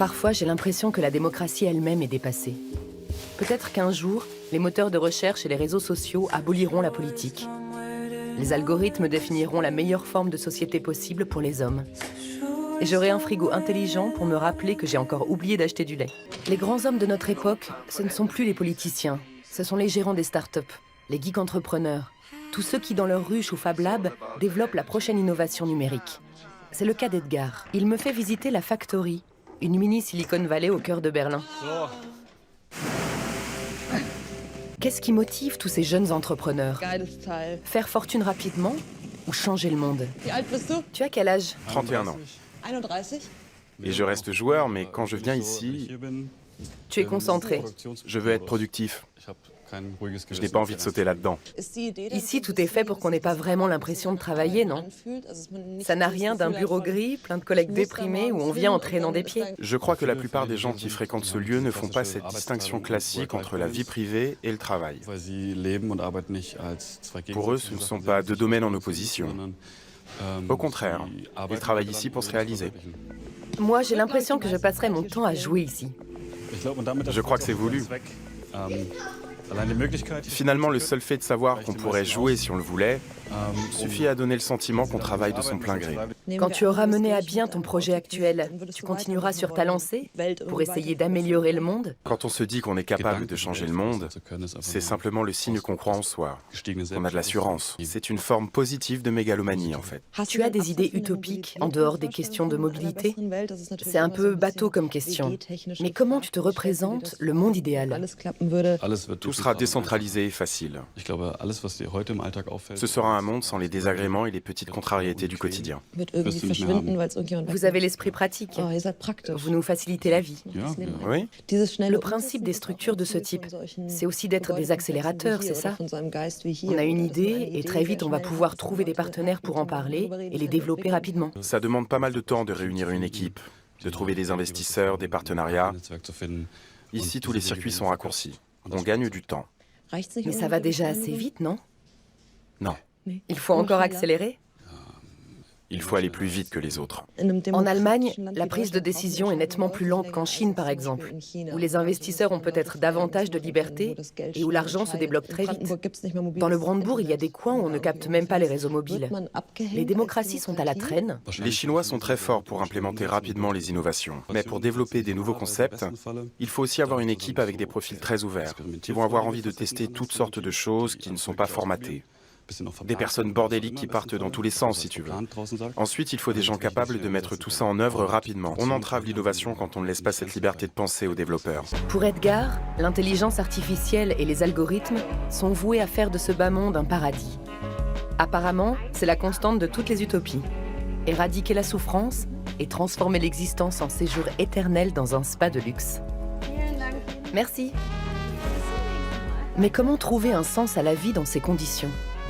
Parfois, j'ai l'impression que la démocratie elle-même est dépassée. Peut-être qu'un jour, les moteurs de recherche et les réseaux sociaux aboliront la politique. Les algorithmes définiront la meilleure forme de société possible pour les hommes. Et j'aurai un frigo intelligent pour me rappeler que j'ai encore oublié d'acheter du lait. Les grands hommes de notre époque, ce ne sont plus les politiciens. Ce sont les gérants des startups, les geeks entrepreneurs, tous ceux qui, dans leur ruche ou Fab Lab, développent la prochaine innovation numérique. C'est le cas d'Edgar. Il me fait visiter la Factory, une mini Silicon Valley au cœur de Berlin. Qu'est-ce qui motive tous ces jeunes entrepreneurs? Faire fortune rapidement ou changer le monde? Tu as quel âge? 31 ans. Et je reste joueur, mais quand je viens ici, Tu es concentré. je veux être productif. Je n'ai pas envie de sauter là-dedans. Ici, tout est fait pour qu'on n'ait pas vraiment l'impression de travailler, non? Ça n'a rien d'un bureau gris, plein de collègues déprimés, où on vient en traînant des pieds. Je crois que la plupart des gens qui fréquentent ce lieu ne font pas cette distinction classique entre la vie privée et le travail. Pour eux, ce ne sont pas deux domaines en opposition. Au contraire, ils travaillent ici pour se réaliser. Moi, j'ai l'impression que je passerai mon temps à jouer ici. Je crois que c'est voulu. Finalement, le seul fait de savoir qu'on pourrait jouer si on le voulait suffit à donner le sentiment qu'on travaille de son plein gré. Quand tu auras mené à bien ton projet actuel, tu continueras sur ta lancée pour essayer d'améliorer le monde? Quand on se dit qu'on est capable de changer le monde, c'est simplement le signe qu'on croit en soi, qu'on a de l'assurance. C'est une forme positive de mégalomanie, en fait. Tu as des idées utopiques en dehors des questions de mobilité? C'est un peu bateau comme question. Mais comment tu te représentes le monde idéal? Tout sera décentralisé et facile. Ce sera un monde sans les désagréments et les petites contrariétés du quotidien. Vous avez l'esprit pratique. Vous nous facilitez la vie. Oui, Le principe des structures de ce type, c'est aussi d'être des accélérateurs, c'est ça? On a une idée et très vite on va pouvoir trouver des partenaires pour en parler et les développer rapidement. ça demande pas mal de temps de réunir une équipe, de trouver des investisseurs, des partenariats. Ici, tous les circuits sont raccourcis. On gagne du temps. Mais ça va déjà assez vite, non? Non, Il faut encore accélérer? il faut aller plus vite que les autres. En Allemagne, la prise de décision est nettement plus lente qu'en Chine, par exemple, où les investisseurs ont peut-être davantage de liberté et où l'argent se débloque très vite. Dans le Brandebourg, il y a des coins où on ne capte même pas les réseaux mobiles. Les démocraties sont à la traîne. Les Chinois sont très forts pour implémenter rapidement les innovations. Mais pour développer des nouveaux concepts, il faut aussi avoir une équipe avec des profils très ouverts, qui vont avoir envie de tester toutes sortes de choses qui ne sont pas formatées. Des personnes bordéliques qui partent dans tous les sens, si tu veux. Ensuite, il faut des gens capables de mettre tout ça en œuvre rapidement. On entrave l'innovation quand on ne laisse pas cette liberté de penser aux développeurs. Pour Edgar, l'intelligence artificielle et les algorithmes sont voués à faire de ce bas monde un paradis. Apparemment, c'est la constante de toutes les utopies. Éradiquer la souffrance et transformer l'existence en séjour éternel dans un spa de luxe. Merci. Mais comment trouver un sens à la vie dans ces conditions ?